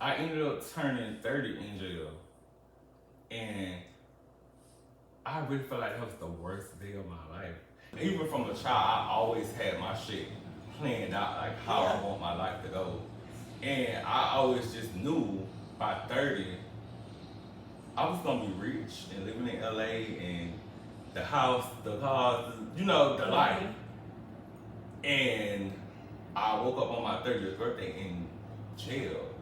I ended up turning 30 in jail, and I really felt like that was the worst day of my life. Even from a child, I always had my shit planned out, like how I want my life to go. And I always just knew by 30, I was gonna be rich and living in LA and the house, the cars, you know, the life. And I woke up on my 30th birthday in jail.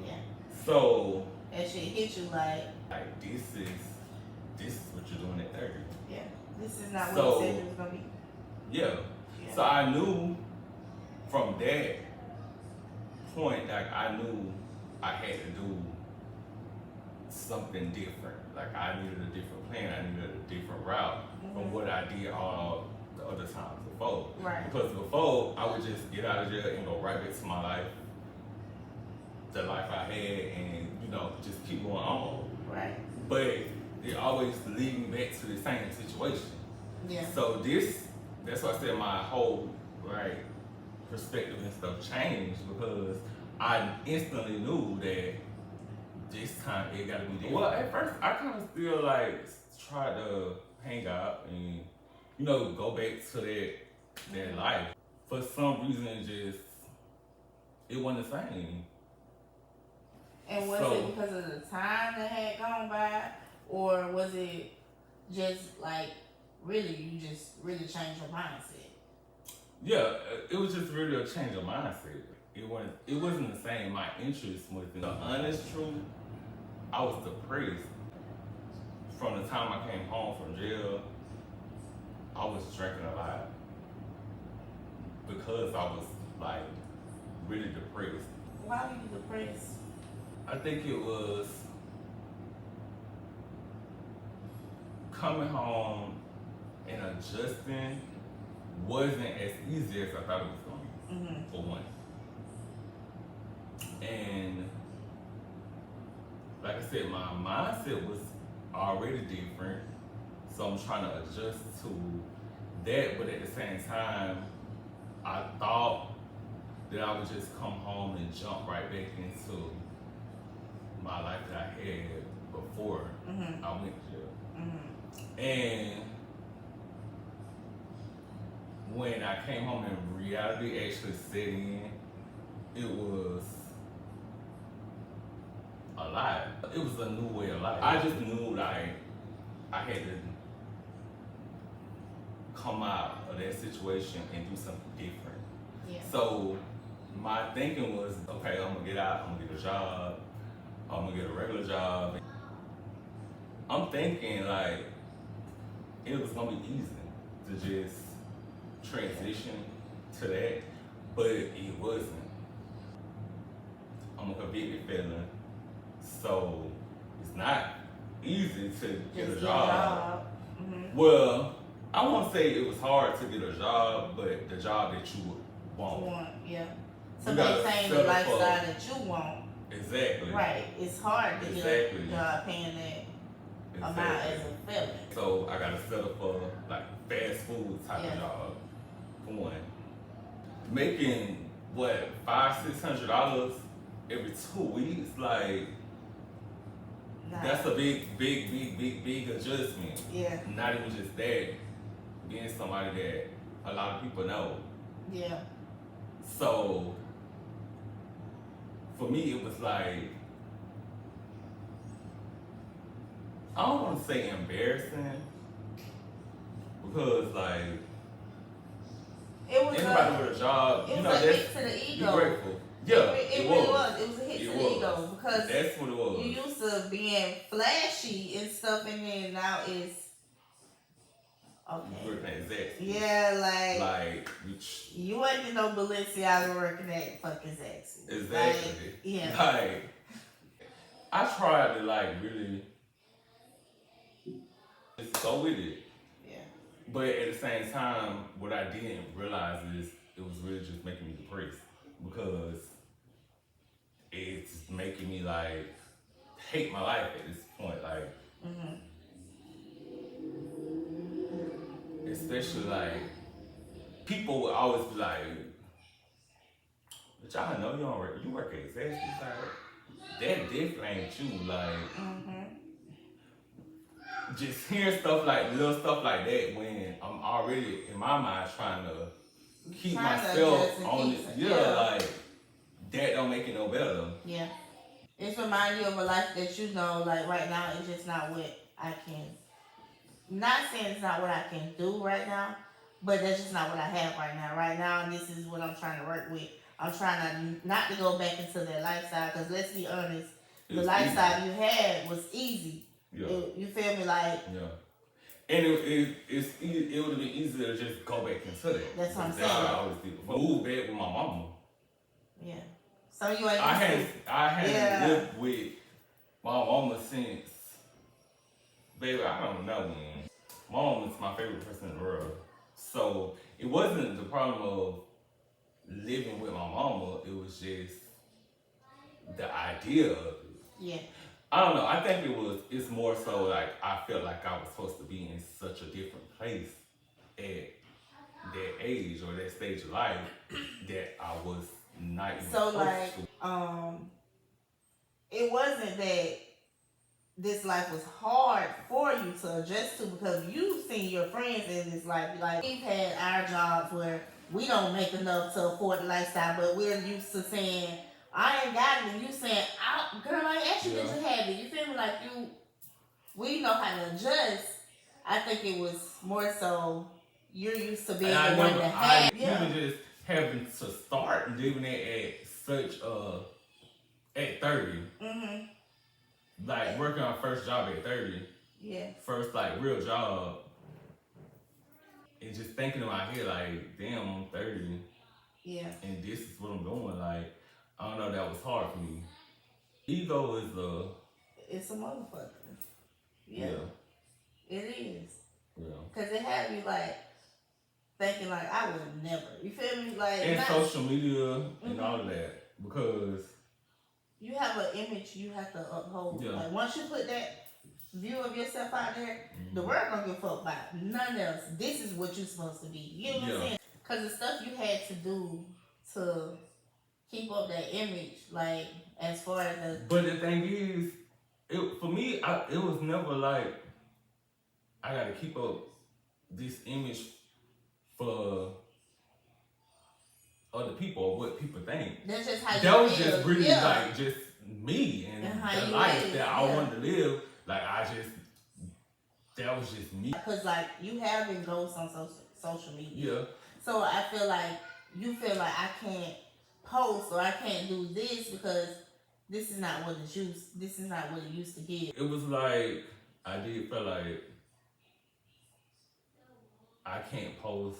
Yeah. So that shit hit you like this is what you're doing at 30. Yeah. This is not what you said it was gonna be. Yeah. So I knew from that point, like I knew I had to do something different. Like I needed a different plan. I needed a different route from what I did all the other times before. Right. Because before I would just get out of jail and go right back to my life, the life I had, and you know just keep going on. Right. But it always lead me back to the same situation. Yeah. So that's why I said my whole perspective and stuff changed, because I instantly knew that this time it gotta be different. Well, at first I kind of still tried to hang out and go back to that life. For some reason, it wasn't the same. And was it because of the time that had gone by, or was it just really you just really changed your mindset? Yeah, it was just really a change of mindset. It wasn't the same. My interest was in the honest truth. I was depressed. From the time I came home from jail, I was drinking a lot because I was really depressed. Why were you depressed? I think it was coming home and adjusting wasn't as easy as I thought it was going to be, for one. And like I said, my mindset was already different, so I'm trying to adjust to that, but at the same time, I thought that I would just come home and jump right back into my life that I had before I went to jail. And when I came home and reality actually set in, it was a lot. It was a new way of life. I just knew I had to come out of that situation and do something different. Yeah. So my thinking was, okay, I'm gonna get out, I'm gonna get a job, I'm gonna get a regular job. I'm thinking it was gonna be easy to just transition to that, but it wasn't. I'm a convicted felon, so it's not easy to get a job. Well, I won't say it was hard to get a job, but the job that you would want. Yeah. So maintain the lifestyle that you want. Exactly. Right. It's hard to get a job paying that amount as a felon. So I gotta settle for fast food type of job. For one. Making $500-$600 every 2 weeks, that's a big adjustment. Yeah. Not even just that, being somebody that a lot of people know. Yeah. So for me, it was I don't want to say embarrassing, because it was anybody with a job, it was a hit to the ego. You're grateful. Yeah, it really was. It was a hit to the ego, because that's what it was. You used to being flashy and stuff, and then now it's okay. Working at Zaxby's. Yeah, you ain't no Balenciaga working at fucking Zaxby's. Exactly. I tried to really just go with it. Yeah. But at the same time, what I didn't realize is it was really just making me depressed, because it's making me hate my life at this point. Especially people would always be but y'all know you work at Zaxby's, that definitely ain't you. Like, Mm-hmm. just hearing stuff like little stuff like that when I'm already in my mind trying to keep myself on it. Yeah, like that don't make it no better. Yeah. It's remind you of a life that you know, like right now, it's just not what I can. Not saying it's not what I can do right now, but that's just not what I have right now. Right now, this is what I'm trying to work with. I'm trying not to go back into that lifestyle because let's be honest, the lifestyle you had was easy. Yeah. You feel me? Like yeah. And it would have been easier to just go back into that. That's what I'm saying. That's what I always did before. Move back with my mama. Yeah. So you ain't. I hadn't lived with my mama since, baby, I don't know when. My mom is my favorite person in the world. So it wasn't the problem of living with my mama, it was just the idea of it. Yeah. I don't know. I think it's more so like I felt like I was supposed to be in such a different place at that age or that stage of life that I was not even so like it wasn't that this life was hard for you to adjust to because you've seen your friends in this life. Like we've had our jobs where we don't make enough to afford the lifestyle, but we're used to saying, I ain't got it, and you saying, girl, I ain't actually that you have it. You feel me? Like we know how to adjust. I think it was more so you're used to being the one to have. Even just having to start living at such at 30. Mm-hmm. Like working on first job at 30. Yeah. First like real job. And just thinking in my head like, damn, I'm 30. Yeah. And this is what I'm doing. Like, I don't know, that was hard for me. Ego is it's a motherfucker. Yeah. It is. Yeah. Cause it had me like thinking like I would never. You feel me? Like and social media and all of that. Because you have an image you have to uphold. Yeah. Like once you put that view of yourself out there, the world don't give a fuck about none else. This is what you're supposed to be. You know what I'm saying? Cause the stuff you had to do to keep up that image, like as far as the. But the thing is, for me, it was never like I gotta keep up this image for other people or what people think. That's just how that was just really like just me and the life that I wanted to live. Like that was just me. Cause like you have been ghosts on social media. Yeah. So I feel like you feel like I can't post or I can't do this because this is not what it's used. This is not what it used to be. It was like I did feel like I can't post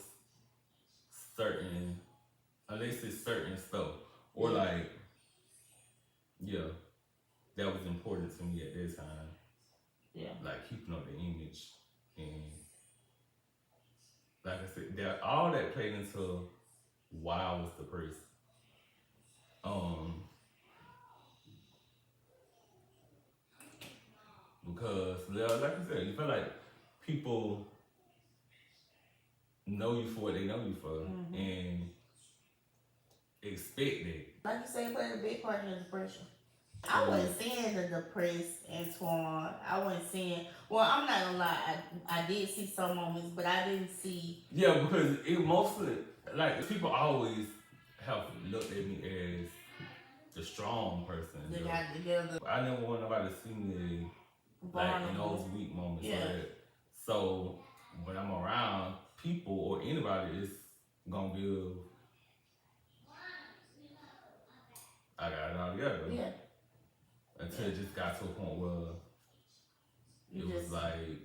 unless it's certain stuff or like that was important to me at this time. Yeah. Like keeping up the image and like I said, all that played into why I was depressed. Because like I said, you feel like people know you for what they know you for and expect it. Like you say, it played a big part in the depression. I wasn't seeing the depressed Antoine. I wasn't seeing. Well, I'm not gonna lie. I did see some moments, but I didn't see. Yeah, because it mostly like people always have looked at me as the strong person. They got together. I never want nobody to see me like in those weak moments. Yeah. So when I'm around people or anybody, it's gonna give. I got it all together. Yeah. Until it just got to a point where was like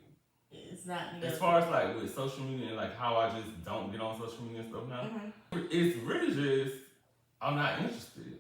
it's not. As far as like with social media and like how I just don't get on social media and stuff now, it's really just I'm not interested.